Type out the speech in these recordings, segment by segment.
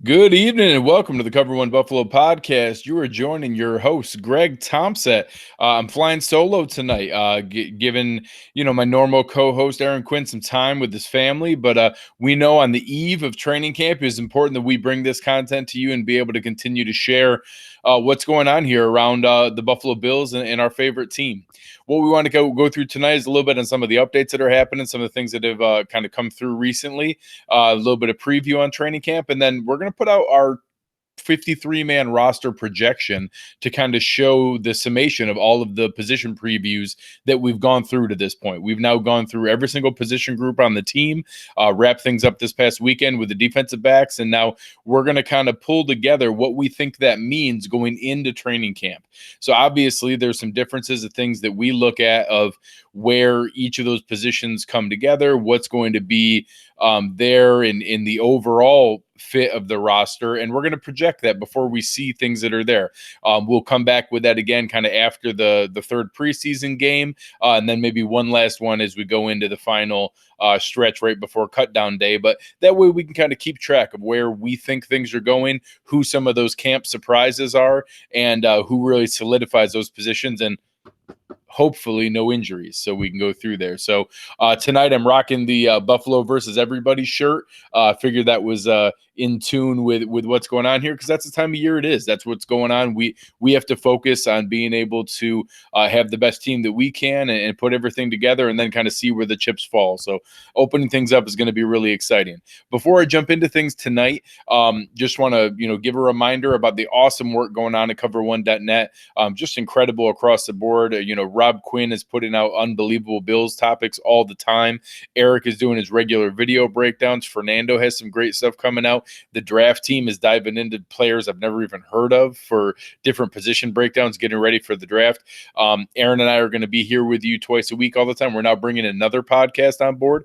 Good evening and welcome to the Cover One Buffalo podcast. You are joining your host, Greg Thompson. I'm flying solo tonight, giving my normal co-host Aaron Quinn some time with his family. But we know on the eve of training camp, it is important that we bring this content to you and be able to continue to share what's going on here around the Buffalo Bills and our favorite team. What we want to go through tonight is a little bit on some of the updates that are happening, some of the things that have kind of come through recently, a little bit of preview on training camp, and then we're going to put out our 53-man roster projection to kind of show the summation of all of the position previews that we've gone through to this point. We've now gone through every single position group on the team, wrap things up this past weekend with the defensive backs, and now we're going to kind of pull together what we think that means going into training camp. So obviously there's some differences of things that we look at of where each of those positions come together, what's going to be there in the overall fit of the roster, and we're going to project that before we see things that are there. We'll come back with that again kind of after the third preseason game, and then maybe one last one as we go into the final stretch right before cut down day. But that way we can kind of keep track of where we think things are going, who some of those camp surprises are, and who really solidifies those positions, and hopefully no injuries, so we can go through there. So tonight I'm rocking the Buffalo versus everybody shirt. Figured that was in tune with what's going on here, because that's the time of year it is. That's what's going on. We have to focus on being able to have the best team that we can and put everything together, and then kind of see where the chips fall. So opening things up is going to be really exciting. Before I jump into things tonight, just want to give a reminder about the awesome work going on at cover1.net. Just incredible across the board. Rob Quinn is putting out unbelievable Bills topics all the time. Eric is doing his regular video breakdowns. Fernando has some great stuff coming out. The draft team is diving into players I've never even heard of for different position breakdowns, getting ready for the draft. Aaron and I are going to be here with you twice a week all the time. We're now bringing another podcast on board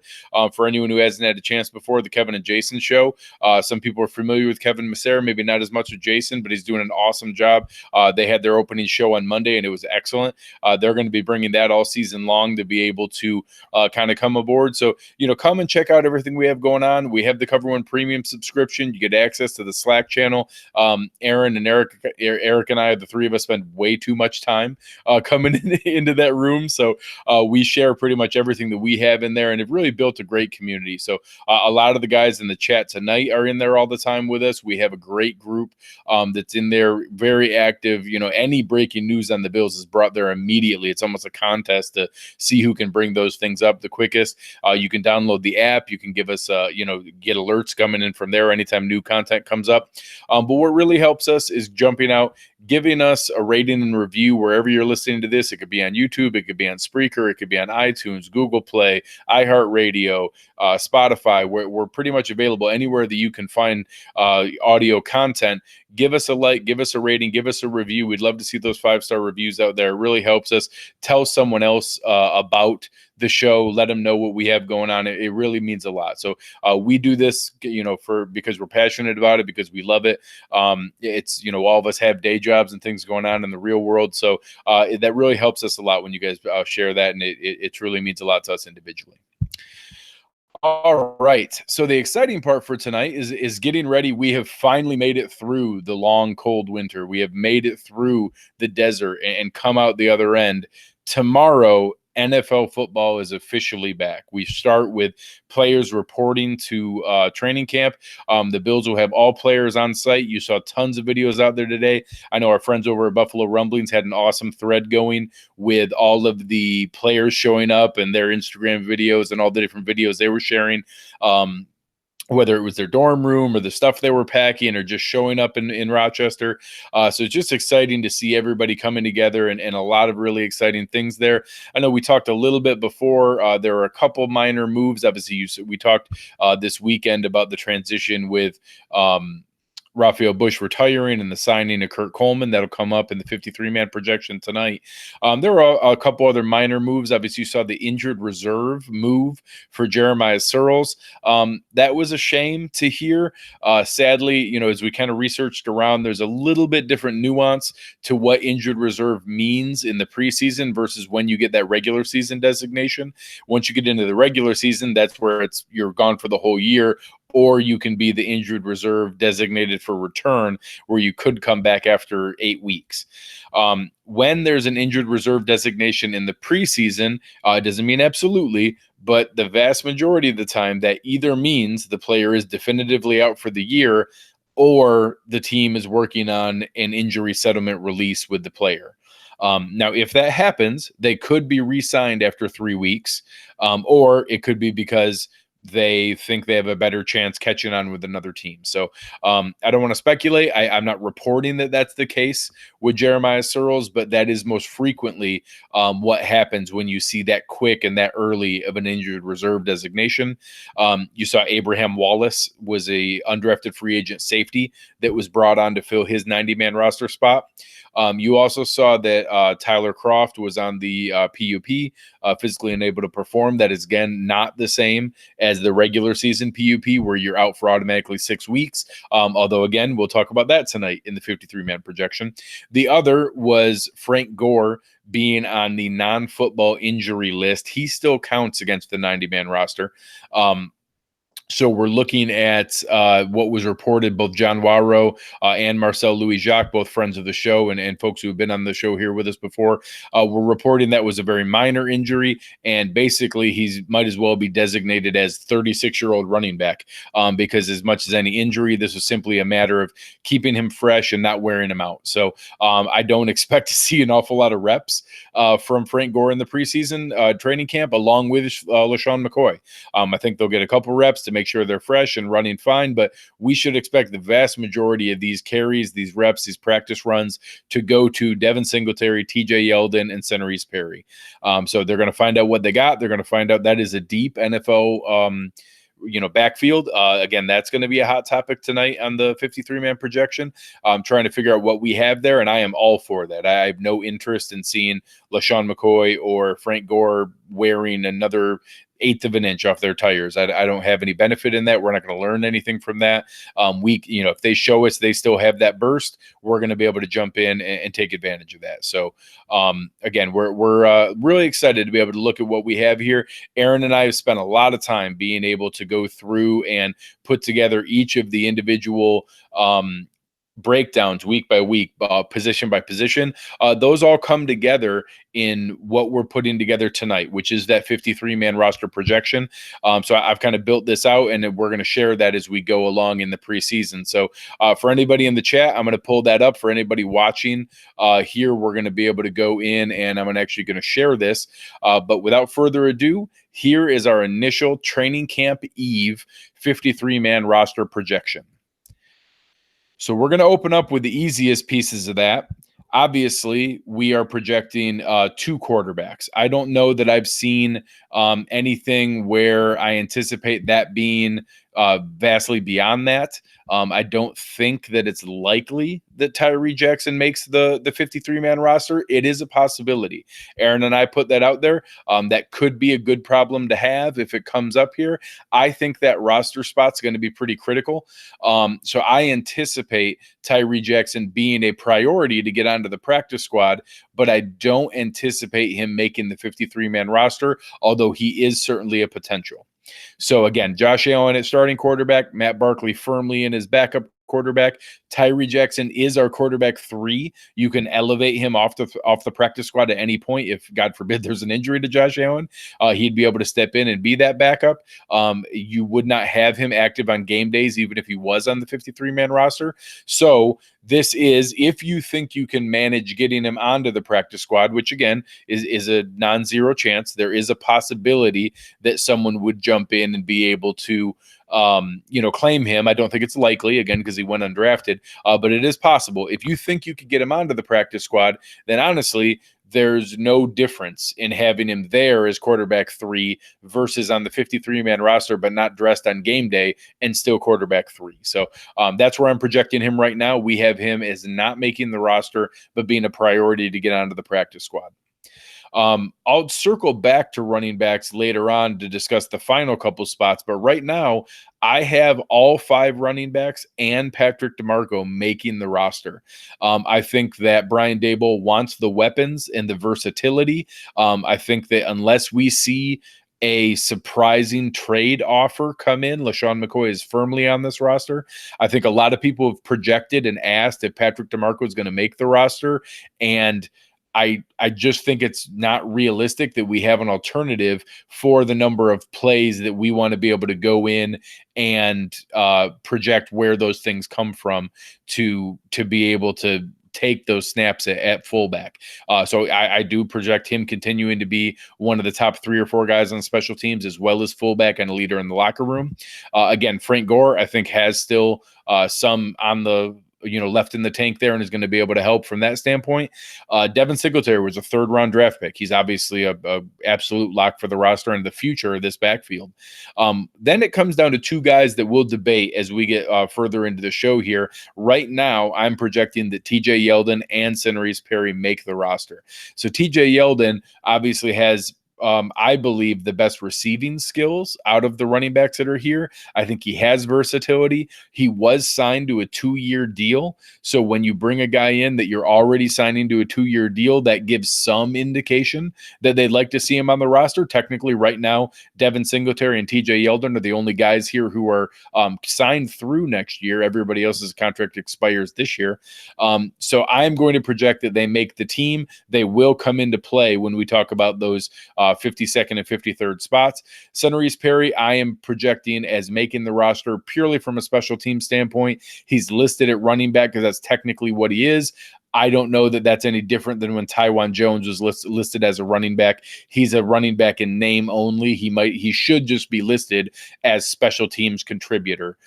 for anyone who hasn't had a chance before, the Kevin and Jason show. Some people are familiar with Kevin Macera, maybe not as much with Jason, but he's doing an awesome job. They had their opening show on Monday, and it was excellent. They're going to be bringing that all season long to be able to kind of come aboard. So, come and check out everything we have going on. We have the Cover One Premium subscription. You get access to the Slack channel. Aaron and Eric and I, the three of us, spend way too much time coming into that room. So we share pretty much everything that we have in there, and have really built a great community. So a lot of the guys in the chat tonight are in there all the time with us. We have a great group that's in there, very active. Any breaking news on the Bills is brought there immediately. It's almost a contest to see who can bring those things up the quickest. You can download the app. You can give us, get alerts coming in from there anytime new content comes up. But what really helps us is jumping out, giving us a rating and review wherever you're listening to this. It could be on YouTube, it could be on Spreaker, it could be on iTunes, Google Play, iHeartRadio, Spotify. We're pretty much available anywhere that you can find audio content. Give us a like, give us a rating, give us a review. We'd love to see those 5-star reviews out there. It really helps us tell someone else about the show, let them know what we have going on. It really means a lot. So we do this, because we're passionate about it, because we love it. It's, all of us have day jobs and things going on in the real world. So that really helps us a lot when you guys share that. And it truly means a lot to us individually. All right. So the exciting part for tonight is getting ready. We have finally made it through the long, cold winter. We have made it through the desert and come out the other end. Tomorrow, NFL football is officially back. We start with players reporting to training camp. The Bills will have all players on site. You saw tons of videos out there today. I know our friends over at Buffalo Rumblings had an awesome thread going with all of the players showing up and their Instagram videos and all the different videos they were sharing. Whether it was their dorm room or the stuff they were packing or just showing up in Rochester. So it's just exciting to see everybody coming together and a lot of really exciting things there. I know we talked a little bit before. There are a couple minor moves. Obviously, we talked this weekend about the transition with Raphael Bush retiring and the signing of Kurt Coleman. That'll come up in the 53-man projection tonight. There are a couple other minor moves. Obviously, you saw the injured reserve move for Jeremiah Searles. That was a shame to hear. Sadly, as we kind of researched around, there's a little bit different nuance to what injured reserve means in the preseason versus when you get that regular season designation. Once you get into the regular season, that's where you're gone for the whole year, or you can be the injured reserve designated for return, where you could come back after 8 weeks. When there's an injured reserve designation in the preseason, it doesn't mean absolutely, but the vast majority of the time that either means the player is definitively out for the year, or the team is working on an injury settlement release with the player. Now, if that happens, they could be re-signed after 3 weeks, or it could be because they think they have a better chance catching on with another team. So I don't want to speculate. I'm not reporting that that's the case with Jeremiah Searles, but that is most frequently what happens when you see that quick and that early of an injured reserve designation. You saw Abraham Wallace was a undrafted free agent safety that was brought on to fill his 90-man roster spot. You also saw that Tyler Croft was on the PUP, physically unable to perform. That is, again, not the same as the regular season PUP, where you're out for automatically 6 weeks. Although, again, we'll talk about that tonight in the 53-man projection. The other was Frank Gore being on the non-football injury list. He still counts against the 90-man roster. So we're looking at what was reported, both John Waro and Marcel Louis-Jacques, both friends of the show and folks who have been on the show here with us before, were reporting that was a very minor injury, and basically he might as well be designated as 36-year-old running back, because as much as any injury, this was simply a matter of keeping him fresh and not wearing him out. So I don't expect to see an awful lot of reps from Frank Gore in the preseason training camp, along with LaShawn McCoy. I think they'll get a couple reps to make sure they're fresh and running fine, but we should expect the vast majority of these carries, these reps, these practice runs to go to Devin Singletary, TJ Yeldon, and Centereese Perry. So they're going to find out what they got. They're going to find out that is a deep NFL backfield. Again, that's going to be a hot topic tonight on the 53-man projection. I'm trying to figure out what we have there, and I am all for that. I have no interest in seeing LaShawn McCoy or Frank Gore wearing another 1/8 of an inch off their tires. I don't have any benefit in that. We're not going to learn anything from that. If they show us they still have that burst, we're going to be able to jump in and take advantage of that. So again, we're really excited to be able to look at what we have here. Aaron and I have spent a lot of time being able to go through and put together each of the individual breakdowns week by week, position by position. Those all come together in what we're putting together tonight, which is that 53-man roster projection. So I've kind of built this out, and we're going to share that as we go along in the preseason. So for anybody in the chat, I'm going to pull that up. For anybody watching here, we're going to be able to go in, and I'm actually going to share this. But without further ado, here is our initial training camp eve 53-man roster projection. So we're going to open up with the easiest pieces of that. Obviously, we are projecting 2 quarterbacks. I don't know that I've seen anything where I anticipate that being vastly beyond that. I don't think that it's likely that Tyree Jackson makes the 53-man roster. It is a possibility. Aaron and I put that out there. That could be a good problem to have if it comes up here. I think that roster spot's going to be pretty critical. So I anticipate Tyree Jackson being a priority to get onto the practice squad, but I don't anticipate him making the 53-man roster, although he is certainly a potential. So again, Josh Allen at starting quarterback, Matt Barkley firmly in his backup quarterback. Tyree Jackson is our quarterback 3. You can elevate him off the practice squad at any point. If God forbid there's an injury to Josh Allen, he'd be able to step in and be that backup. You would not have him active on game days, even if he was on the 53-man roster. So this is, if you think you can manage getting him onto the practice squad, which again is a non-zero chance, there is a possibility that someone would jump in and be able to claim him. I don't think it's likely, again, because he went undrafted, but it is possible. If you think you could get him onto the practice squad, then honestly, there's no difference in having him there as quarterback 3 versus on the 53-man roster, but not dressed on game day and still quarterback 3. So that's where I'm projecting him right now. We have him as not making the roster, but being a priority to get onto the practice squad. I'll circle back to running backs later on to discuss the final couple spots, but right now I have all 5 running backs and Patrick DeMarco making the roster. I think that Brian Daboll wants the weapons and the versatility. I think that unless we see a surprising trade offer come in. LaShawn McCoy is firmly on this roster. I think a lot of people have projected and asked if Patrick DeMarco is going to make the roster, and I just think it's not realistic that we have an alternative for the number of plays that we want to be able to go in and project where those things come from to be able to take those snaps at fullback. So I do project him continuing to be one of the top 3 or 4 guys on special teams, as well as fullback and a leader in the locker room. Again, Frank Gore, I think, has still some on the left in the tank there and is going to be able to help from that standpoint. Devin Singletary was a 3rd-round draft pick. He's obviously a absolute lock for the roster and the future of this backfield. Then it comes down to 2 guys that we'll debate as we get further into the show here. Right now, I'm projecting that TJ Yeldon and Centerese Perry make the roster. So TJ Yeldon obviously has I believe, the best receiving skills out of the running backs that are here. I think he has versatility. He was signed to a 2-year deal. So when you bring a guy in that you're already signing to a 2-year deal, that gives some indication that they'd like to see him on the roster. Technically, right now, Devin Singletary and TJ Yeldon are the only guys here who are signed through next year. Everybody else's contract expires this year. So I'm going to project that they make the team. They will come into play when we talk about those 52nd and 53rd spots. Centerese Perry, I am projecting as making the roster purely from a special team standpoint. He's listed at running back because that's technically what he is. I don't know that that's any different than when Tywan Jones was listed as a running back. He's a running back in name only. He should just be listed as special teams contributor.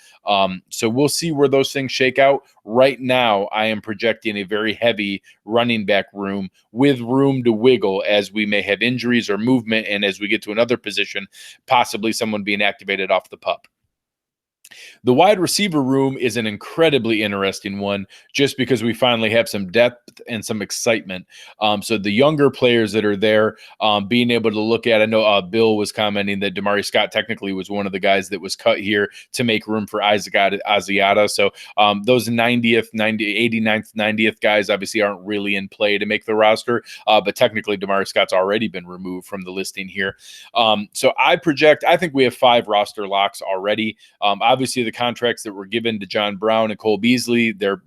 So we'll see where those things shake out. Right now, I am projecting a very heavy running back room with room to wiggle as we may have injuries or movement, and as we get to another position, possibly someone being activated off the pup. The wide receiver room is an incredibly interesting one just because we finally have some depth and some excitement. So the younger players that are there, being able to look at, I know Bill was commenting that Damari Scott technically was one of the guys that was cut here to make room for Isaac Asiata. So those 89th, 90th guys obviously aren't really in play to make the roster, but technically Damari Scott's already been removed from the listing here. So I think we have 5 roster locks already. Obviously, the contracts that were given to John Brown and Cole Beasley, they're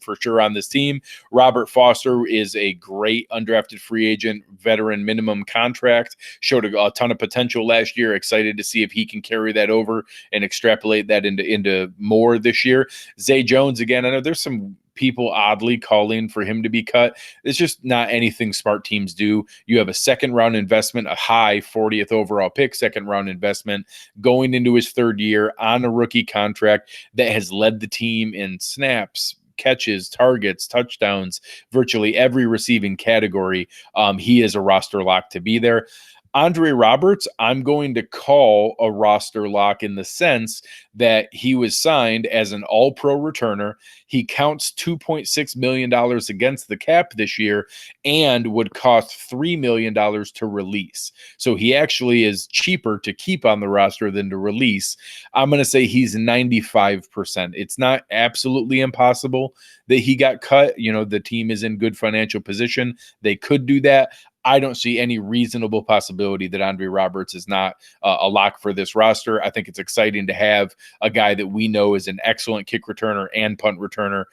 for sure on this team. Robert Foster is a great undrafted free agent, veteran minimum contract, showed a ton of potential last year. Excited to see if he can carry that over and extrapolate that into more this year. Zay Jones, again, I know there's some people oddly calling for him to be cut. It's just not anything smart teams do. You have a 2nd-round investment, a high 40th overall pick, 2nd-round investment going into his 3rd year on a rookie contract that has led the team in snaps, catches, targets, touchdowns, virtually every receiving category. He is a roster lock to be there. Andre Roberts, I'm going to call a roster lock in the sense that he was signed as an all-pro returner. He counts $2.6 million against the cap this year and would cost $3 million to release. So he actually is cheaper to keep on the roster than to release. I'm going to say he's 95%. It's not absolutely impossible that he got cut. The team is in good financial position. They could do that. I don't see any reasonable possibility that Andre Roberts is not a lock for this roster. I think it's exciting to have a guy that we know is an excellent kick returner and punt returner.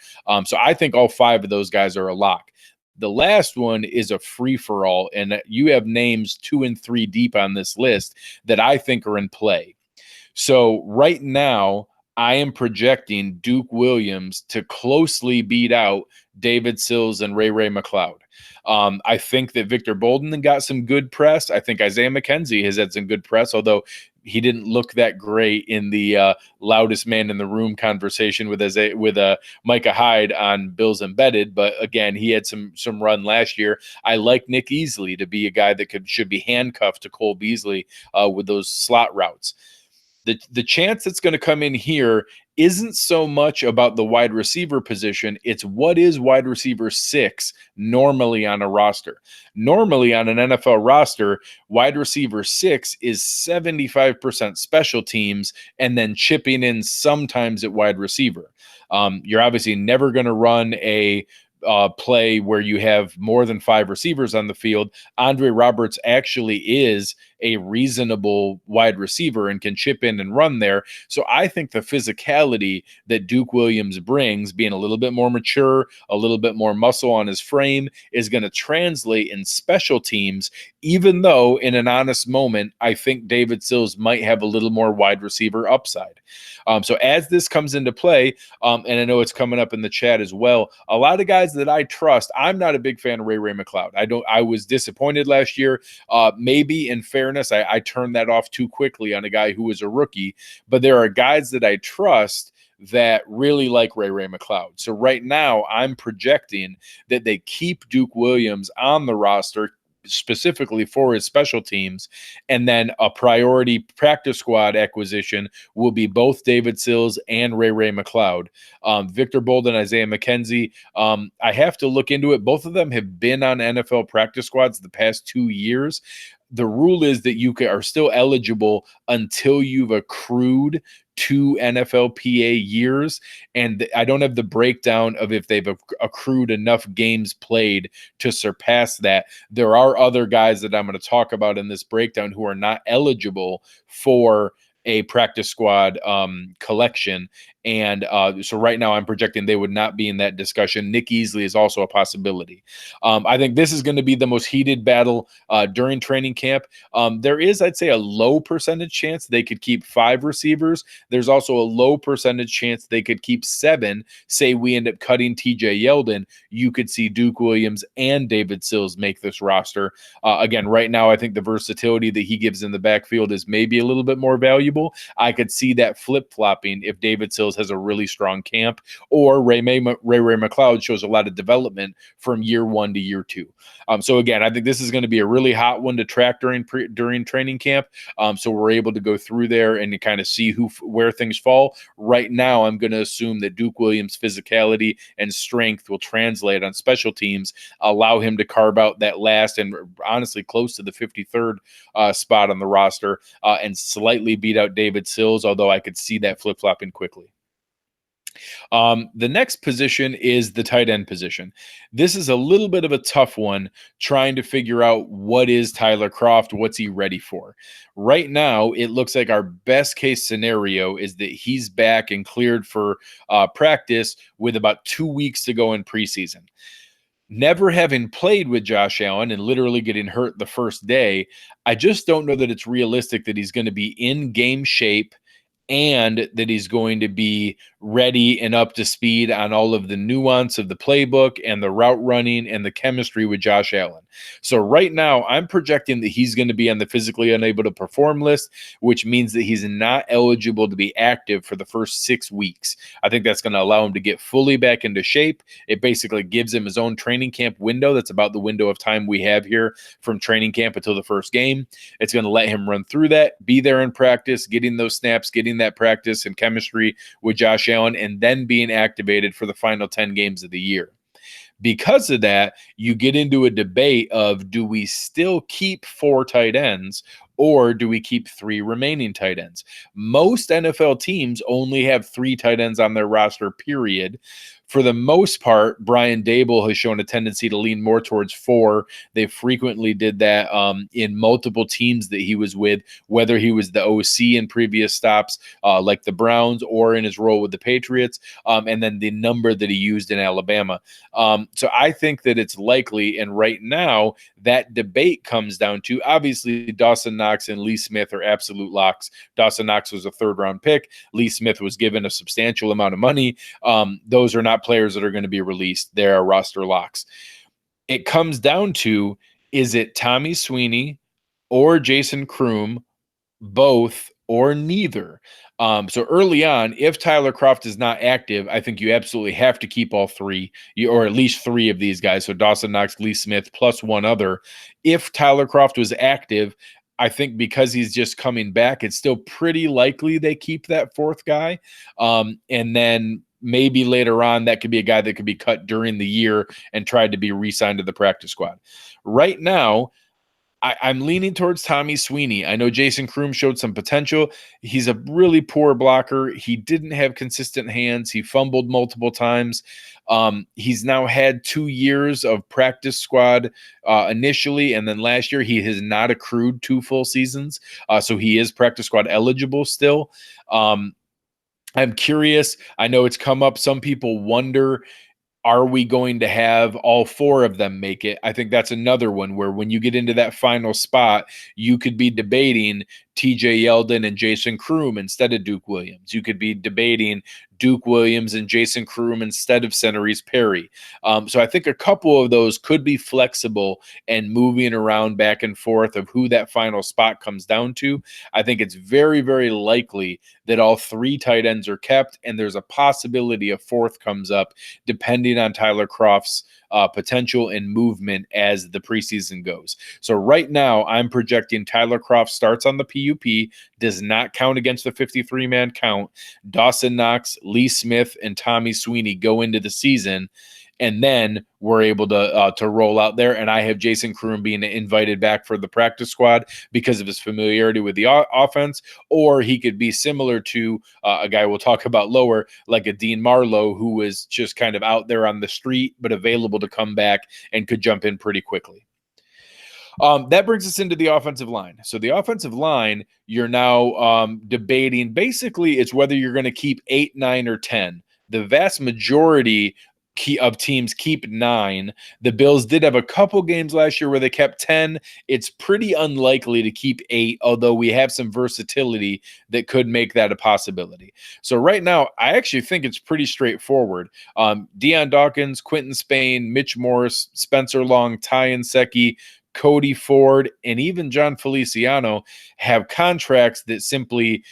So I think all 5 of those guys are a lock. The last one is a free-for-all, and you have names 2 and 3 deep on this list that I think are in play. So right now, I am projecting Duke Williams to closely beat out David Sills and Ray McLeod. I think that Victor Bolden got some good press. I think Isaiah McKenzie has had some good press, although he didn't look that great in the loudest man in the room conversation with Micah Hyde on Bills Embedded. But again, he had some run last year. I like Nick Easley to be a guy that should be handcuffed to Cole Beasley with those slot routes. The chance that's going to come in here isn't so much about the wide receiver position. It's what is wide receiver 6 normally on a roster. Normally on an NFL roster, wide receiver 6 is 75% special teams and then chipping in sometimes at wide receiver. You're obviously never going to run a play where you have more than 5 receivers on the field. Andre Roberts actually is a reasonable wide receiver and can chip in and run there. So I think the physicality that Duke Williams brings, being a little bit more mature, a little bit more muscle on his frame, is going to translate in special teams, even though in an honest moment, I think David Sills might have a little more wide receiver upside. So as this comes into play, and I know it's coming up in the chat as well, a lot of guys that I trust, I'm not a big fan of Ray McCloud. I was disappointed last year. Maybe in fairness, I turned that off too quickly on a guy who was a rookie, but there are guys that I trust that really like Ray McCloud. So right now I'm projecting that they keep Duke Williams on the roster specifically for his special teams, and then a priority practice squad acquisition will be both David Sills and Ray McCloud. Victor Bolden, Isaiah McKenzie, I have to look into it. Both of them have been on NFL practice squads the past 2 years. The rule is that you are still eligible until you've accrued 2 NFLPA years. And I don't have the breakdown of if they've accrued enough games played to surpass that. There are other guys that I'm going to talk about in this breakdown who are not eligible for a practice squad collection. And so right now I'm projecting they would not be in that discussion. Nick Easley is also a possibility. I think this is going to be the most heated battle during training camp. There is, I'd say, a low percentage chance they could keep 5 receivers. There's also a low percentage chance they could keep 7. Say we end up cutting TJ Yeldon, you could see Duke Williams and David Sills make this roster. Again, right now, I think the versatility that he gives in the backfield is maybe a little bit more valuable. I could see that flip-flopping if David Sills has a really strong camp, or Ray McCloud shows a lot of development from year 1 to year 2. So again, I think this is going to be a really hot one to track during training camp. So we're able to go through there and to kind of see where things fall. Right now, I'm going to assume that Duke Williams' physicality and strength will translate on special teams, allow him to carve out that last and honestly close to the 53rd spot on the roster, and slightly beat out David Sills, although I could see that flip-flopping quickly. The next position is the tight end position. This is a little bit of a tough one, trying to figure out what is Tyler Kroft, what's he ready for. Right now, it looks like our best case scenario is that he's back and cleared for practice with about 2 weeks to go in preseason. Never having played with Josh Allen and literally getting hurt the first day, I just don't know that it's realistic that he's going to be in game shape and that he's going to be ready and up to speed on all of the nuance of the playbook and the route running and the chemistry with Josh Allen. So right now, I'm projecting that he's going to be on the physically unable to perform list, which means that he's not eligible to be active for the first 6 weeks. I think that's going to allow him to get fully back into shape. It basically gives him his own training camp window. That's about the window of time we have here from training camp until the first game. It's going to let him run through that, be there in practice, getting those snaps, getting that practice and chemistry with Josh Allen, and then being activated for the final 10 games of the year. Because of that, you get into a debate of, do we still keep 4 tight ends or do we keep 3 remaining tight ends? Most NFL teams only have 3 tight ends on their roster, period. For the most part, Brian Daboll has shown a tendency to lean more towards 4. They frequently did that in multiple teams that he was with, whether he was the OC in previous stops like the Browns or in his role with the Patriots, and then the number that he used in Alabama. So I think that it's likely, and right now, that debate comes down to, obviously, Dawson Knox and Lee Smith are absolute locks. Dawson Knox was a 3rd-round pick. Lee Smith was given a substantial amount of money. Those are not players that are going to be released. They are roster locks. It comes down to, is it Tommy Sweeney or Jason Kroom, both or neither? So early on, if Tyler Kroft is not active, I think you absolutely have to keep all 3, or at least 3 of these guys. So Dawson Knox, Lee Smith, plus 1 other. If Tyler Kroft was active, I think because he's just coming back, it's still pretty likely they keep that 4th guy. And then maybe later on, that could be a guy that could be cut during the year and tried to be re-signed to the practice squad. Right now, I'm leaning towards Tommy Sweeney. I know Jason Kroom showed some potential. He's a really poor blocker. He didn't have consistent hands. He fumbled multiple times. He's now had 2 years of practice squad initially, and then last year he has not accrued 2 full seasons. So he is practice squad eligible still. I'm curious. I know it's come up. Some people wonder, are we going to have all 4 of them make it? I think that's another one where when you get into that final spot, you could be debating TJ Yeldon and Jason Kroom instead of Duke Williams. You could be debating Duke Williams and Jason Kroom instead of Centerese Perry. So I think a couple of those could be flexible and moving around back and forth of who that final spot comes down to. I think it's very, very likely that all 3 tight ends are kept, and there's a possibility a 4th comes up depending on Tyler Kroft's potential and movement as the preseason goes. So right now, I'm projecting Tyler Kroft starts on the PUP, does not count against the 53-man count. Dawson Knox, Lee Smith, and Tommy Sweeney go into the season, and then we're able to roll out there. And I have Jason Kroom being invited back for the practice squad because of his familiarity with the offense, or he could be similar to a guy we'll talk about lower, like a Dean Marlowe, who was just kind of out there on the street, but available to come back and could jump in pretty quickly. That brings us into the offensive line. So the offensive line, you're now debating. Basically, it's whether you're going to keep 8, 9, or 10. The vast majority of teams keep 9. The Bills did have a couple games last year where they kept 10. It's pretty unlikely to keep 8, although we have some versatility that could make that a possibility. So right now, I actually think it's pretty straightforward. Deion Dawkins, Quentin Spain, Mitch Morse, Spencer Long, Ty Nsekhe, Cody Ford, and even John Feliciano have contracts that simply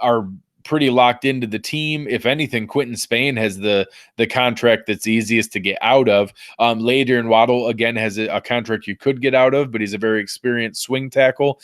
are pretty locked into the team. If anything, Quentin Spain has the contract that's easiest to get out of. Later in Waddle, again, has a contract you could get out of, but he's a very experienced swing tackle.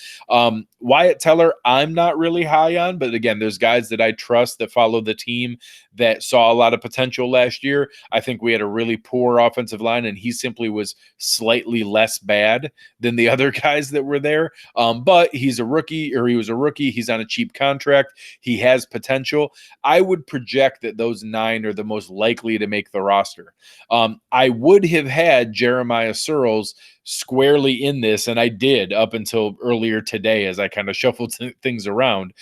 Wyatt Teller, I'm not really high on, but again, there's guys that I trust that follow the team that saw a lot of potential last year. I think we had a really poor offensive line, and he simply was slightly less bad than the other guys that were there. But he was a rookie. He's on a cheap contract. He has potential. I would project that those 9 are the most likely to make the roster. I would have had Jeremiah Searles squarely in this, and I did up until earlier today as I kind of shuffled things around.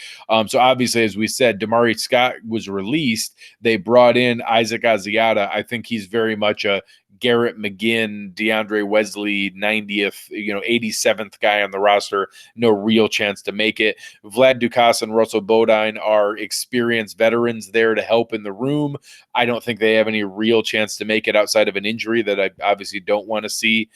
So obviously, as we said, Damari Scott was released. They brought in Isaac Asiata. I think he's very much a Garrett McGinn, DeAndre Wesley, 90th, 87th guy on the roster. No real chance to make it. Vlad Dukas and Russell Bodine are experienced veterans there to help in the room. I don't think they have any real chance to make it outside of an injury that I obviously don't want to see.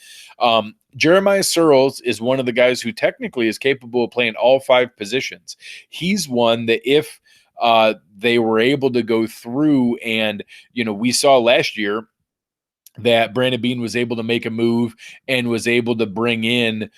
Jeremiah Searles is one of the guys who technically is capable of playing all 5 positions. He's one that if they were able to go through and, we saw last year that Brandon Beane was able to make a move and was able to bring in,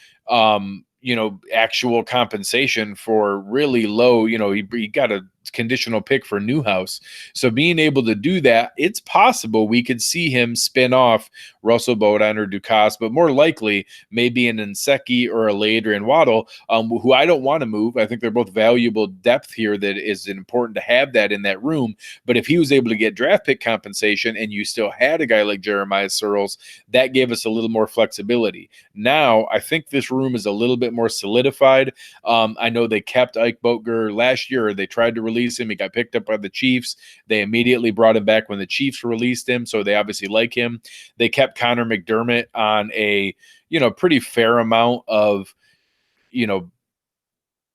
actual compensation for really low, he got a conditional pick for Newhouse. So being able to do that, it's possible we could see him spin off Russell Bodine or Dukas, but more likely maybe an Nsekhe or a Lader and Waddle, who I don't want to move. I think they're both valuable depth here that is important to have that in that room. But if he was able to get draft pick compensation and you still had a guy like Jeremiah Searles, that gave us a little more flexibility. Now, I think this room is a little bit more solidified. I know they kept Ike Boettger last year. They tried to release him. He got picked up by the Chiefs. They immediately brought him back when the Chiefs released him, so they obviously like him. They kept Connor McDermott on a, pretty fair amount of,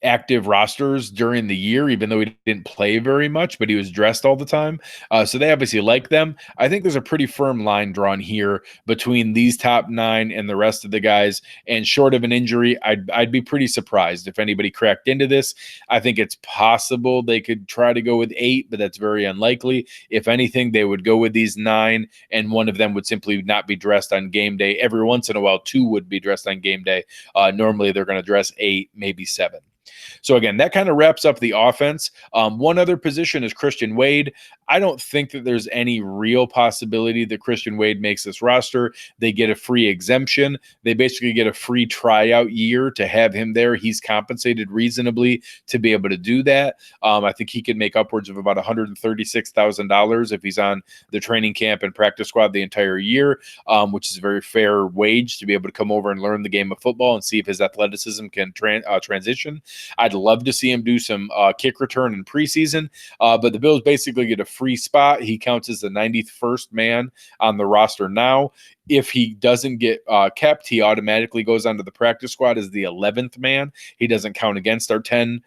active rosters during the year, even though he didn't play very much, but he was dressed all the time. So they obviously like them. I think there's a pretty firm line drawn here between these top 9 and the rest of the guys. And short of an injury, I'd be pretty surprised if anybody cracked into this. I think it's possible they could try to go with 8, but that's very unlikely. If anything, they would go with these 9, and one of them would simply not be dressed on game day. Every once in a while, 2 would be dressed on game day. Normally, they're going to dress 8, maybe 7. So again, that kind of wraps up the offense. One other position is Christian Wade. I don't think that there's any real possibility that Christian Wade makes this roster. They get a free exemption. They basically get a free tryout year to have him there. He's compensated reasonably to be able to do that. I think he could make upwards of about $136,000 if he's on the training camp and practice squad the entire year, which is a very fair wage to be able to come over and learn the game of football and see if his athleticism can transition. I'd love to see him do some kick return in preseason, but the Bills basically get a free spot. He counts as the 91st man on the roster now. If he doesn't get kept, he automatically goes onto the practice squad as the 11th man. He doesn't count against our 10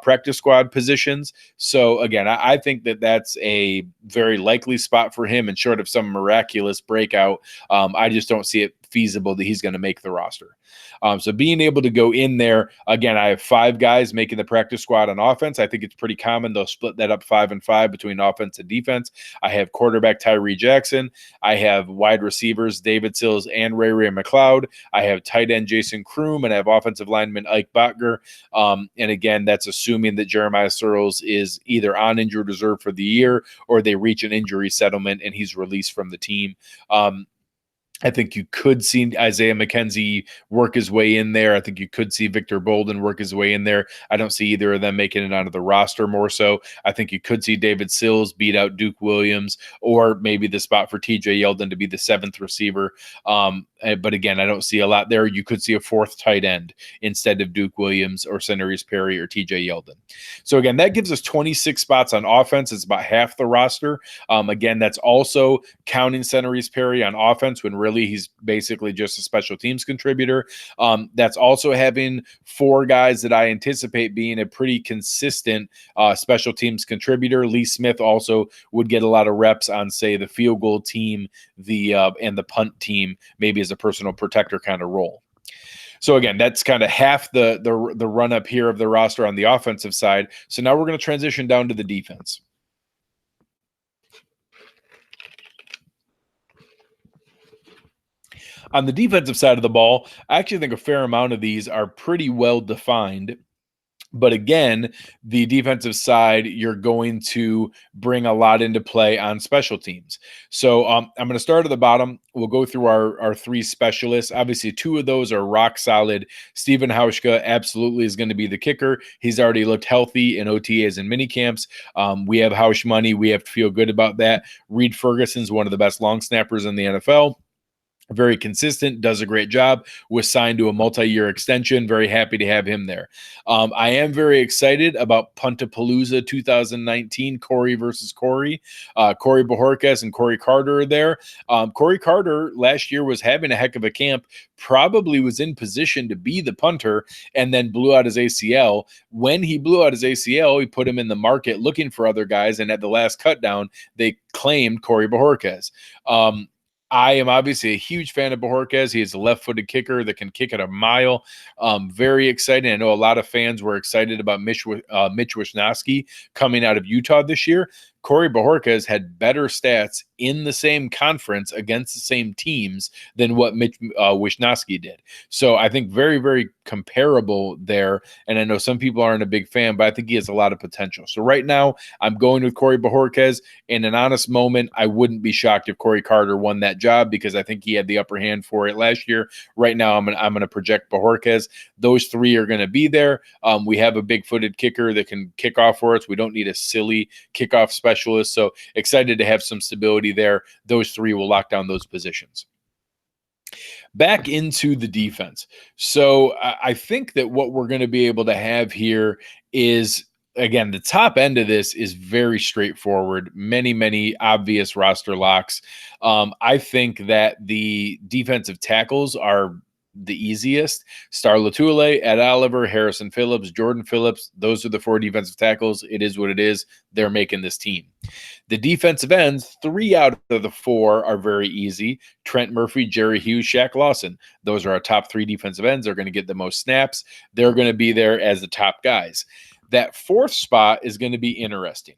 practice squad positions. So again, I think that that's a very likely spot for him, and short of some miraculous breakout, I just don't see it feasible that he's going to make the roster. So being able to go in there, again, I have 5 guys making the practice squad on offense. I think it's pretty common. They'll split that up 5 and 5 between offense and defense. I have quarterback Tyree Jackson. I have wide receivers David Sills and Ray McLeod. I have tight end Jason Kroom, and I have offensive lineman Ike Botger. And again, that's assuming that Jeremiah Searles is either on injured reserve for the year or they reach an injury settlement and he's released from the team. I think you could see Isaiah McKenzie work his way in there. I think you could see Victor Bolden work his way in there. I don't see either of them making it onto the roster more so. I think you could see David Sills beat out Duke Williams, or maybe the spot for TJ Yeldon to be the 7th receiver. But again, I don't see a lot there. You could see a 4th tight end instead of Duke Williams or Centarius Perry or TJ Yeldon. So again, that gives us 26 spots on offense. It's about half the roster. Again, that's also counting Centarius Perry on offense when really he's basically just a special teams contributor. That's also having 4 guys that I anticipate being a pretty consistent special teams contributor. Lee Smith also would get a lot of reps on, say, the field goal team, and the punt team, maybe as a personal protector kind of role. So again, that's kind of half the run up here of the roster on the offensive side. So now we're going to transition down to the defense. On the defensive side of the ball, I actually think a fair amount of these are pretty well defined. But again, the defensive side, you're going to bring a lot into play on special teams. So I'm going to start at the bottom. We'll go through our 3 specialists. Obviously, 2 of those are rock solid. Steven Hauschka absolutely is going to be the kicker. He's already looked healthy in OTAs and minicamps. We have Hausch money. We have to feel good about that. Reed Ferguson's one of the best long snappers in the NFL. Very consistent, does a great job, was signed to a multi-year extension. Very happy to have him there. I am very excited about Puntapalooza 2019, Corey versus Corey. Corey Bojorquez and Corey Carter are there. Corey Carter last year was having a heck of a camp, probably was in position to be the punter, and then blew out his ACL. When he blew out his ACL, he put him in the market looking for other guys, and at the last cut down, they claimed Corey Bojorquez. I am obviously a huge fan of Bojorquez. He is a left-footed kicker that can kick at a mile. Very exciting. I know a lot of fans were excited about Mitch Wishnowsky coming out of Utah this year. Corey Bojorquez had better stats in the same conference against the same teams than what Mitch Wishnowsky did. So I think very, very comparable there. And I know some people aren't a big fan, but I think he has a lot of potential. So right now, I'm going with Corey Bojorquez. In an honest moment, I wouldn't be shocked if Corey Carter won that job because I think he had the upper hand for it last year. Right now, I'm going to project Bojorquez. Those 3 are going to be there. We have a big-footed kicker that can kick off for us. We don't need a silly kickoff specialist. So excited to have some stability there. Those 3 will lock down those positions. Back into the defense. So I think that what we're going to be able to have here is, again, the top end of this is very straightforward. Many, many obvious roster locks. I think that the defensive tackles are the easiest. Star Latuile, Ed Oliver, Harrison Phillips, Jordan Phillips. Those are the 4 defensive tackles. It is what it is. They're making this team. The defensive ends, 3 out of the 4 are very easy. Trent Murphy, Jerry Hughes, Shaq Lawson. Those are our top 3 defensive ends. They're going to get the most snaps. They're going to be there as the top guys. That 4th spot is going to be interesting.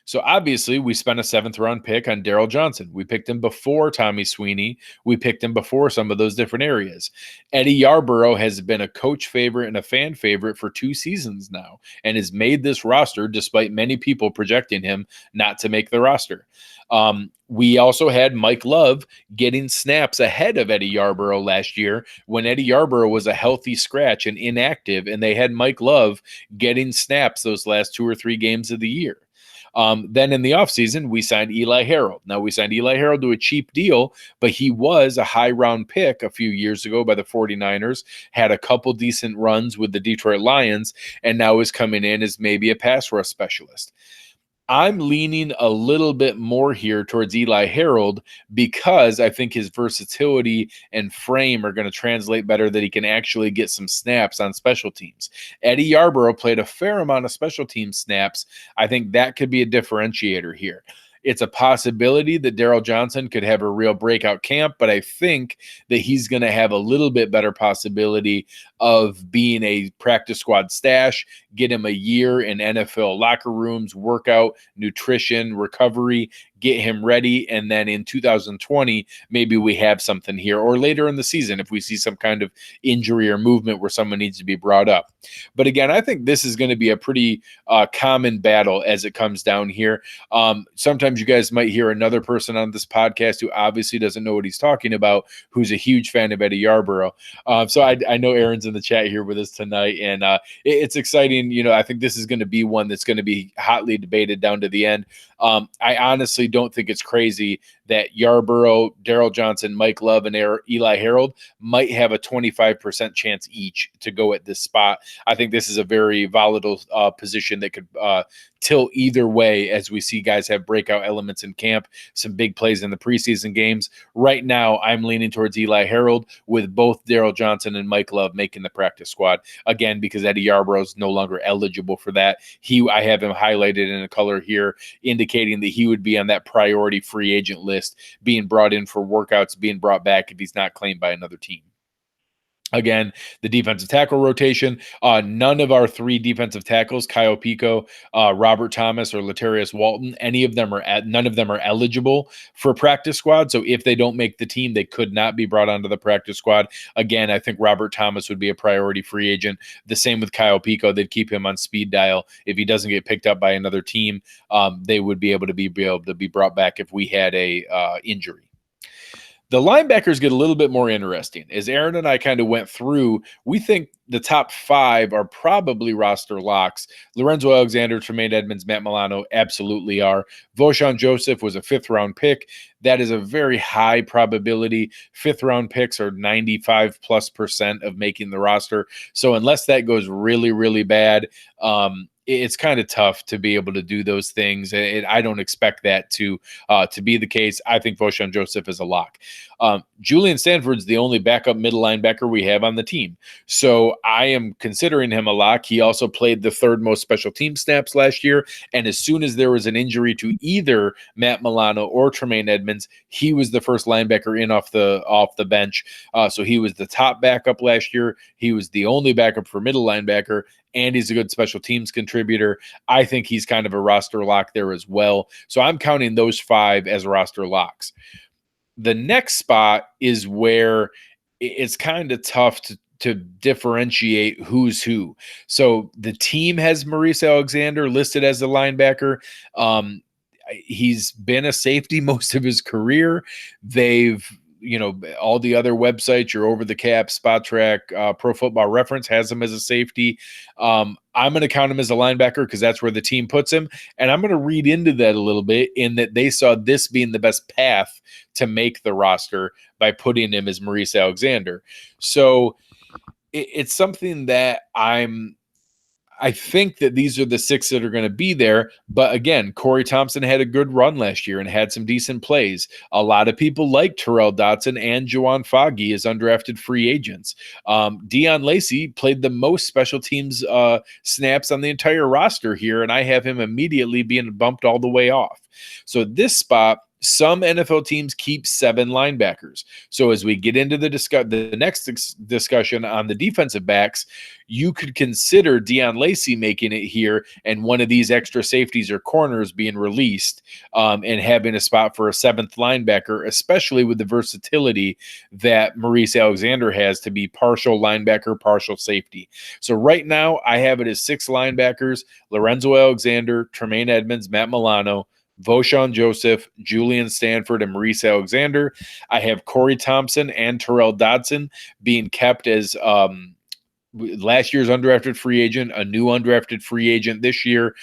So obviously, we spent a 7th-round pick on Daryl Johnson. We picked him before Tommy Sweeney. We picked him before some of those different areas. Eddie Yarborough has been a coach favorite and a fan favorite for 2 seasons now and has made this roster despite many people projecting him not to make the roster. We also had Mike Love getting snaps ahead of Eddie Yarborough last year when Eddie Yarborough was a healthy scratch and inactive, and they had Mike Love getting snaps those last 2 or 3 games of the year. Then in the offseason, we signed Eli Harold. Now, we signed Eli Harold to a cheap deal, but he was a high-round pick a few years ago by the 49ers, had a couple decent runs with the Detroit Lions, and now is coming in as maybe a pass rush specialist. I'm leaning a little bit more here towards Eli Harold because I think his versatility and frame are going to translate better, that he can actually get some snaps on special teams. Eddie Yarborough played a fair amount of special team snaps. I think that could be a differentiator here. It's a possibility that Daryl Johnson could have a real breakout camp, but I think that he's going to have a little bit better possibility of being a practice squad stash, get him a year in NFL locker rooms, workout, nutrition, recovery, get him ready. And then in 2020, maybe we have something here, or later in the season, if we see some kind of injury or movement where someone needs to be brought up. But again, I think this is going to be a pretty common battle as it comes down here. Sometimes you guys might hear another person on this podcast who obviously doesn't know what he's talking about, who's a huge fan of Eddie Yarborough. So I know Aaron's in the chat here with us tonight, and it's exciting. I think this is going to be one that's going to be hotly debated down to the end. I honestly don't think it's crazy that Yarborough, Daryl Johnson, Mike Love, and Eli Harold might have a 25% chance each to go at this spot. I think this is a very volatile position that could tilt either way as we see guys have breakout elements in camp, some big plays in the preseason games. Right now, I'm leaning towards Eli Harold with both Daryl Johnson and Mike Love making the practice squad. Again, because Eddie Yarborough is no longer eligible for that. I have him highlighted in a color here, indicating that he would be on that priority free agent list, being brought in for workouts, being brought back if he's not claimed by another team. Again, the defensive tackle rotation, none of our 3 defensive tackles, Kyle Pico, Robert Thomas, or Latarius Walton, none of them are eligible for practice squad. So if they don't make the team, they could not be brought onto the practice squad. Again, I think Robert Thomas would be a priority free agent. The same with Kyle Pico. They'd keep him on speed dial. If he doesn't get picked up by another team, they would be able to be brought back if we had a injury. The linebackers get a little bit more interesting. As Aaron and I kind of went through, we think the top 5 are probably roster locks. Lorenzo Alexander, Tremaine Edmonds, Matt Milano absolutely are. Voshon Joseph was a 5th-round pick. That is a very high probability. 5th-round picks are 95+% of making the roster. So unless that goes really, really bad, it's kind of tough to be able to do those things. I don't expect that to be the case. I think Voshon Joseph is a lock. Julian Stanford's the only backup middle linebacker we have on the team. So I am considering him a lock. He also played the 3rd most special team snaps last year. And as soon as there was an injury to either Matt Milano or Tremaine Edmonds, he was the first linebacker in off the bench. So he was the top backup last year. He was the only backup for middle linebacker, and he's a good special teams contributor. I think he's kind of a roster lock there as well. So I'm counting those 5 as roster locks. The next spot is where it's kind of tough to differentiate who's who. So the team has Maurice Alexander listed as a linebacker. He's been a safety most of his career. All the other websites, your Over the Cap, Spot Track, Pro Football Reference has him as a safety. I'm going to count him as a linebacker because that's where the team puts him. And I'm going to read into that a little bit in that they saw this being the best path to make the roster by putting him as Maurice Alexander. So it's something that I think that these are the 6 that are going to be there. But again, Corey Thompson had a good run last year and had some decent plays. A lot of people like Terrell Dotson and Juwan Foggy as undrafted free agents. Deion Lacey played the most special teams snaps on the entire roster here, and I have him immediately being bumped all the way off. So this spot Some NFL teams keep 7 linebackers. So as we get into the next discussion on the defensive backs, you could consider Deion Lacey making it here and one of these extra safeties or corners being released, and having a spot for a 7th linebacker, especially with the versatility that Maurice Alexander has to be partial linebacker, partial safety. So right now I have it as 6 linebackers: Lorenzo Alexander, Tremaine Edmonds, Matt Milano, Voshawn Joseph, Julian Stanford, and Maurice Alexander. I have Corey Thompson and Terrell Dodson being kept as last year's undrafted free agent, a new undrafted free agent this year,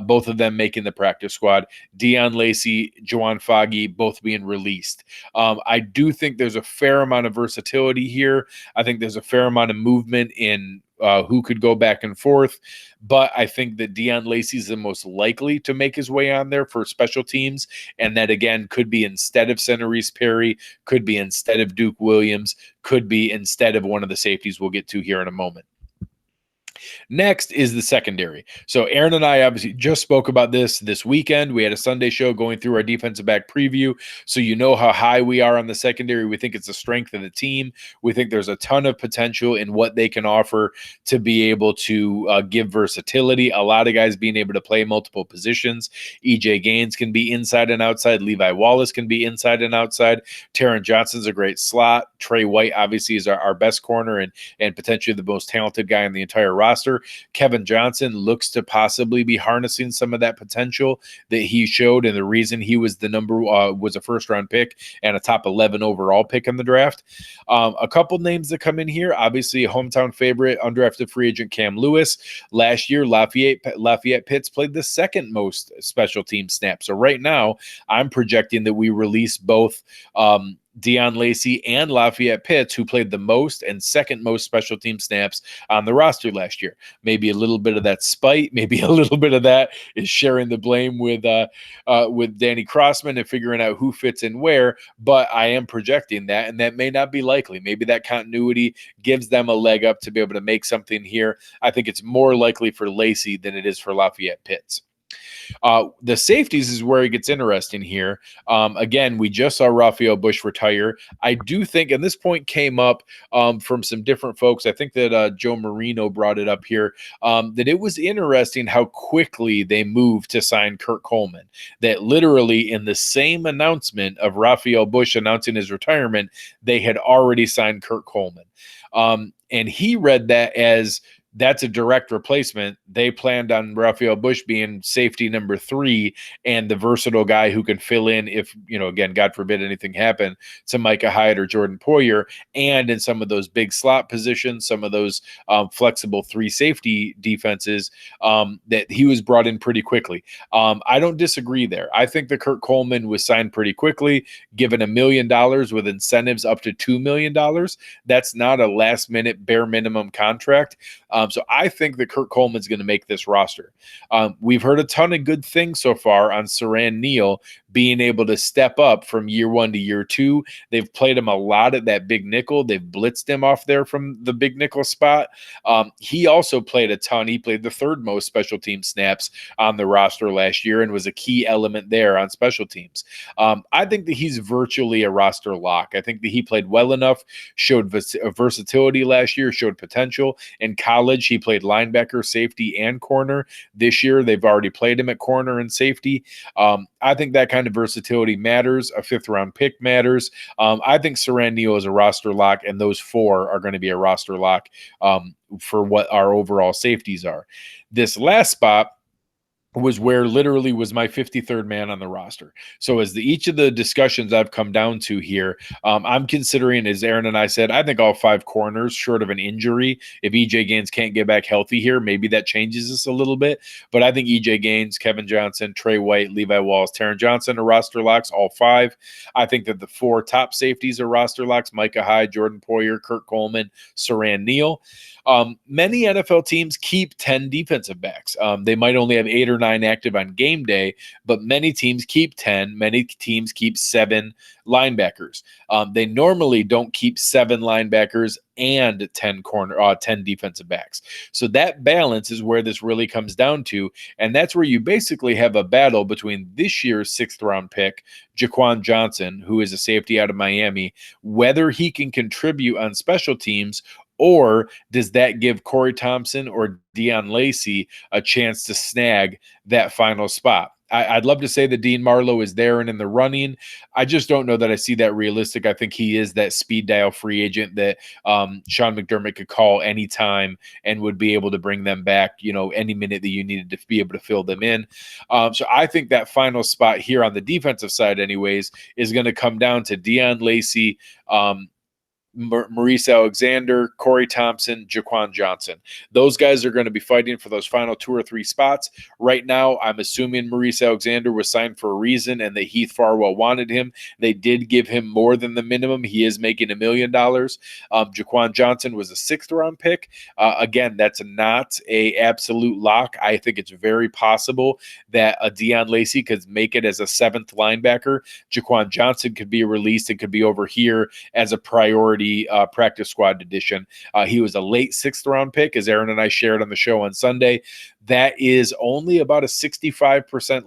both of them making the practice squad. Deion Lacey, Juwan Foggy, both being released. I do think there's a fair amount of versatility here. I think there's a fair amount of movement in who could go back and forth. But I think that Deion Lacey is the most likely to make his way on there for special teams. And that, again, could be instead of Centerese Perry, could be instead of Duke Williams, could be instead of one of the safeties we'll get to here in a moment. Next is the secondary. So Aaron and I obviously just spoke about this weekend. We had a Sunday show going through our defensive back preview. So you know how high we are on the secondary. We think it's the strength of the team. We think there's a ton of potential in what they can offer to be able to give versatility. A lot of guys being able to play multiple positions. EJ Gaines can be inside and outside. Levi Wallace can be inside and outside. Taron Johnson's a great slot. Trey White obviously is our best corner and potentially the most talented guy in the entire roster. Kevin Johnson looks to possibly be harnessing some of that potential that he showed, and the reason he was was a first-round pick and a top 11 overall pick in the draft. A couple names that come in here, obviously a hometown favorite, undrafted free agent Cam Lewis. Last year, Lafayette Pitts played the second most special team snaps. So right now, I'm projecting that we release both Deion Lacey and Lafayette Pitts, who played the most and second most special team snaps on the roster last year. Maybe a little bit of that spite, maybe a little bit of that is sharing the blame with Danny Crossman and figuring out who fits in where. But I am projecting that, and that may not be likely. Maybe that continuity gives them a leg up to be able to make something here. I think it's more likely for Lacey than it is for Lafayette Pitts. The safeties is where it gets interesting here. Again, we just saw Raphael Bush retire. I do think, and this point came up from some different folks, I think that Joe Marino brought it up here, that it was interesting how quickly they moved to sign Kurt Coleman. That literally in the same announcement of Raphael Bush announcing his retirement, they had already signed Kurt Coleman. And he read that as that's a direct replacement. They planned on Raphael Bush being safety number 3 and the versatile guy who can fill in if, again, God forbid anything happened to Micah Hyde or Jordan Poyer, and in some of those big slot positions, some of those flexible 3 safety defenses, that he was brought in pretty quickly. I don't disagree there. I think that Kurt Coleman was signed pretty quickly, given $1 million with incentives up to $2 million. That's not a last minute bare minimum contract. So I think that Kurt Coleman's going to make this roster. We've heard a ton of good things so far on Siran Neal being able to step up from year 1 to year 2. They've played him a lot at that big nickel. They've blitzed him off there from the big nickel spot. He also played a ton. He played the 3rd most special team snaps on the roster last year and was a key element there on special teams. I think that he's virtually a roster lock. I think that he played well enough, showed versatility last year, showed potential. In college, he played linebacker, safety, and corner. This year, they've already played him at corner and safety. I think that kind of versatility matters. A 5th-round pick matters. I think Siran Neal is a roster lock, and those 4 are going to be a roster lock for what our overall safeties are. This last spot was where literally was my 53rd man on the roster. So as each of the discussions I've come down to here, I'm considering, as Aaron and I said, I think all 5 corners short of an injury. If EJ Gaines can't get back healthy here, maybe that changes this a little bit. But I think EJ Gaines, Kevin Johnson, Trey White, Levi Wallace, Taron Johnson are roster locks, all 5. I think that the 4 top safeties are roster locks: Micah Hyde, Jordan Poyer, Kurt Coleman, Siran Neal. Many NFL teams keep 10 defensive backs. They might only have 8 or 9 active on game day, but many teams keep 10. Many teams keep 7 linebackers. They normally don't keep 7 linebackers and 10 defensive backs. So that balance is where this really comes down to, and that's where you basically have a battle between this year's 6th-round pick, Jaquan Johnson, who is a safety out of Miami, whether he can contribute on special teams, or does that give Corey Thompson or Deon Lacey a chance to snag that final spot? I'd love to say that Dean Marlowe is there and in the running. I just don't know that I see that realistic. I think he is that speed dial free agent that Sean McDermott could call anytime and would be able to bring them back, any minute that you needed to be able to fill them in. So I think that final spot here on the defensive side anyways is going to come down to Deon Lacey, Maurice Alexander, Corey Thompson, Jaquan Johnson. Those guys are going to be fighting for those final 2 or 3 spots. Right now, I'm assuming Maurice Alexander was signed for a reason and that Heath Farwell wanted him. They did give him more than the minimum. He is making $1 million. Jaquan Johnson was a 6th-round pick. Again, that's not a absolute lock. I think it's very possible that a Deon Lacey could make it as a 7th linebacker. Jaquan Johnson could be released and could be over here as a priority practice squad addition. He was a late 6th-round pick, as Aaron and I shared on the show on Sunday. That is only about a 65%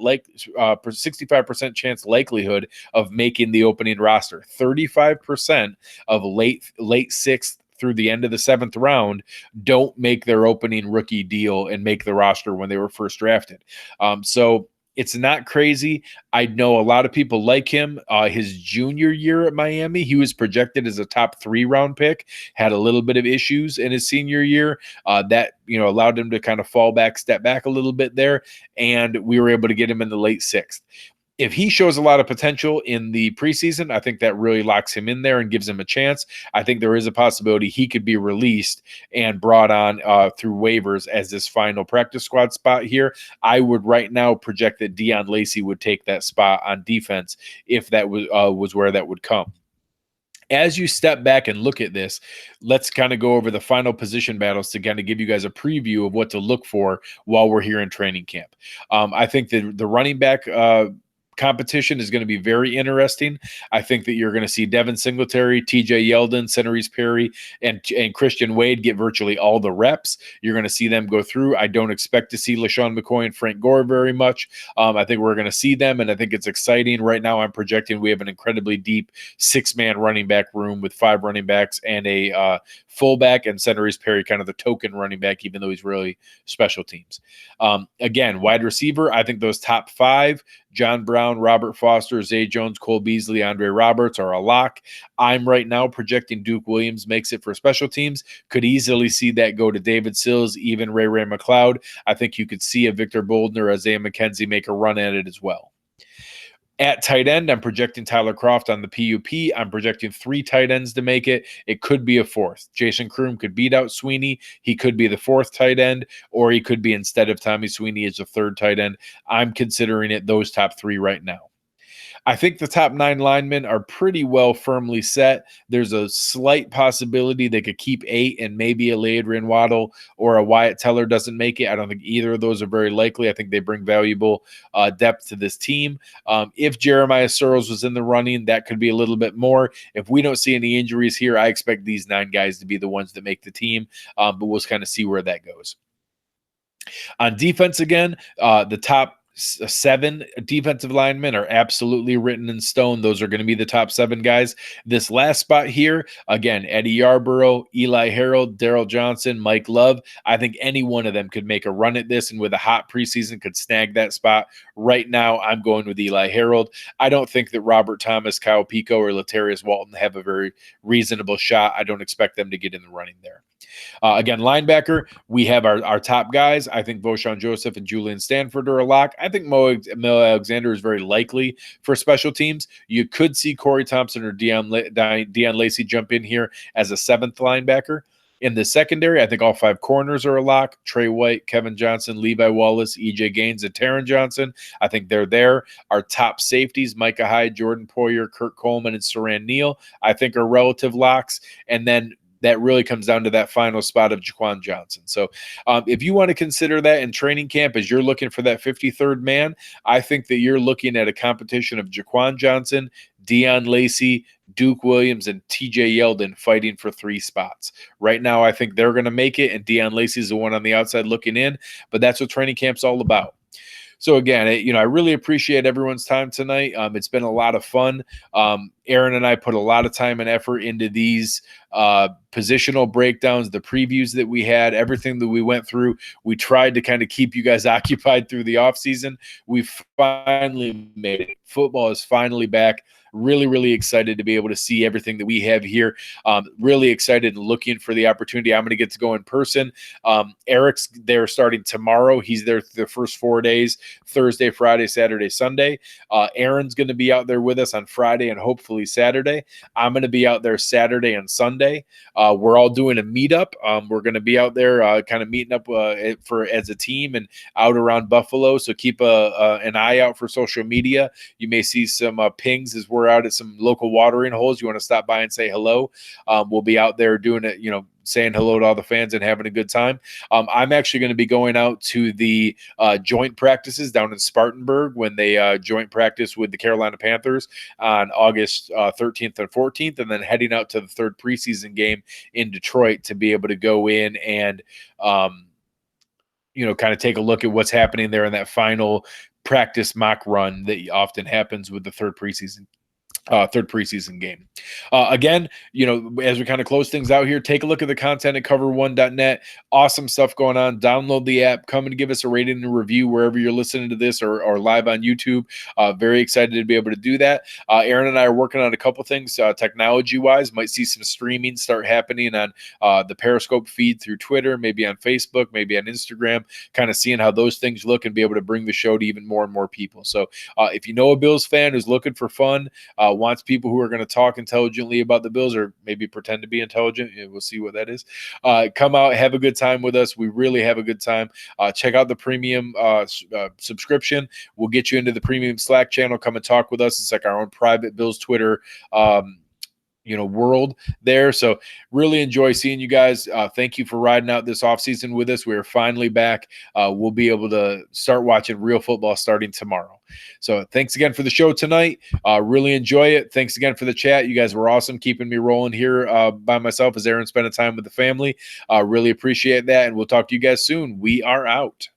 65% chance likelihood of making the opening roster. 35% of late 6th through the end of the 7th round don't make their opening rookie deal and make the roster when they were first drafted. So it's not crazy. I know a lot of people like him. His junior year at Miami, he was projected as a top 3-round pick, had a little bit of issues in his senior year. That allowed him to kind of step back a little bit there, and we were able to get him in the late 6th. If he shows a lot of potential in the preseason, I think that really locks him in there and gives him a chance. I think there is a possibility he could be released and brought on through waivers as this final practice squad spot here. I would right now project that Deon Lacey would take that spot on defense if that was where that would come. As you step back and look at this, let's kind of go over the final position battles to kind of give you guys a preview of what to look for while we're here in training camp. I think that the running back competition is going to be very interesting. I think that you're going to see Devin Singletary, TJ Yeldon, Centerese Perry, and Christian Wade get virtually all the reps. You're going to see them go through. I don't expect to see LaShawn McCoy and Frank Gore very much. I think we're going to see them, and I think it's exciting. Right now, I'm projecting we have an incredibly deep 6-man running back room with 5 running backs and a fullback, and Centerese Perry kind of the token running back, even though he's really special teams. Again, wide receiver, I think those top 5, John Brown, Robert Foster, Zay Jones, Cole Beasley, Andre Roberts are a lock. I'm right now projecting Duke Williams makes it for special teams. Could easily see that go to David Sills, even Ray McLeod. I think you could see a Victor Bolden or Isaiah McKenzie make a run at it as well. At tight end, I'm projecting Tyler Kroft on the PUP. I'm projecting 3 tight ends to make it. It could be a 4th. Jason Kroom could beat out Sweeney. He could be the 4th tight end, or he could be, instead of Tommy Sweeney, as a 3rd tight end. I'm considering it those top 3 right now. I think the top 9 linemen are pretty well firmly set. There's a slight possibility they could keep 8 and maybe a Adrian Waddle or a Wyatt Teller doesn't make it. I don't think either of those are very likely. I think they bring valuable depth to this team. If Jeremiah Searles was in the running, that could be a little bit more. If we don't see any injuries here, I expect these 9 guys to be the ones that make the team, but we'll kind of see where that goes. On defense again, the top 7 defensive linemen are absolutely written in stone. Those are going to be the top 7 guys. This last spot here, again, Eddie Yarborough, Eli Harold, Daryl Johnson, Mike Love. I think any one of them could make a run at this, and with a hot preseason could snag that spot. Right now, I'm going with Eli Harold. I don't think that Robert Thomas, Kyle Pico, or Latarius Walton have a very reasonable shot. I don't expect them to get in the running there. Again, linebacker, we have our top guys. I think Voshon Joseph and Julian Stanford are a lock. I think Mo Alexander is very likely for special teams. You could see Corey Thompson or Deon Lacey jump in here as a 7th linebacker. In the secondary, I think all 5 corners are a lock. Trey White, Kevin Johnson, Levi Wallace, EJ Gaines, and Taron Johnson. I think they're there. Our top safeties, Micah Hyde, Jordan Poyer, Kurt Coleman, and Saran Neal, I think are relative locks. And then that really comes down to that final spot of Jaquan Johnson. So if you want to consider that in training camp as you're looking for that 53rd man, I think that you're looking at a competition of Jaquan Johnson, Dion Lacey, Duke Williams, and TJ Yeldon fighting for 3 spots. Right now, I think they're going to make it, and Dion Lacey's the one on the outside looking in, but that's what training camp's all about. So again, I really appreciate everyone's time tonight. It's been a lot of fun. Aaron and I put a lot of time and effort into these positional breakdowns, the previews that we had, everything that we went through. We tried to kind of keep you guys occupied through the offseason. We finally made it. Football is finally back. Really, really excited to be able to see everything that we have here. Really excited and looking for the opportunity. I'm going to get to go in person. Eric's there starting tomorrow. He's there the first 4 days, Thursday, Friday, Saturday, Sunday. Aaron's going to be out there with us on Friday and hopefully Saturday. I'm going to be out there Saturday and Sunday. We're all doing a meetup. We're going to be out there kind of meeting up as a team and out around Buffalo. So keep an eye out for social media. You may see some pings as we're out at some local watering holes. You want to stop by and say hello. We'll be out there doing it, saying hello to all the fans and having a good time. I'm actually going to be going out to the joint practices down in Spartanburg when they joint practice with the Carolina Panthers on August 13th and 14th, and then heading out to the 3rd preseason game in Detroit to be able to go in and kind of take a look at what's happening there in that final practice mock run that often happens with the 3rd preseason game. Again, as we kind of close things out here, take a look at the content at cover1.net. Awesome stuff going on. Download the app. Come and give us a rating and review wherever you're listening to this or live on YouTube. Very excited to be able to do that. Aaron and I are working on a couple things technology-wise. Might see some streaming start happening on the Periscope feed through Twitter, maybe on Facebook, maybe on Instagram, kind of seeing how those things look and be able to bring the show to even more and more people. So if you know a Bills fan who's looking for fun, wants people who are going to talk intelligently about the Bills or maybe pretend to be intelligent. We'll see what that is. Come out, have a good time with us. We really have a good time. Check out the premium subscription. We'll get you into the premium Slack channel. Come and talk with us. It's like our own private Bills Twitter world there. So really enjoy seeing you guys. Thank you for riding out this offseason with us. We are finally back. We'll be able to start watching real football starting tomorrow. So thanks again for the show tonight. Really enjoy it. Thanks again for the chat. You guys were awesome keeping me rolling here by myself as Aaron spending time with the family. Really appreciate that. And we'll talk to you guys soon. We are out.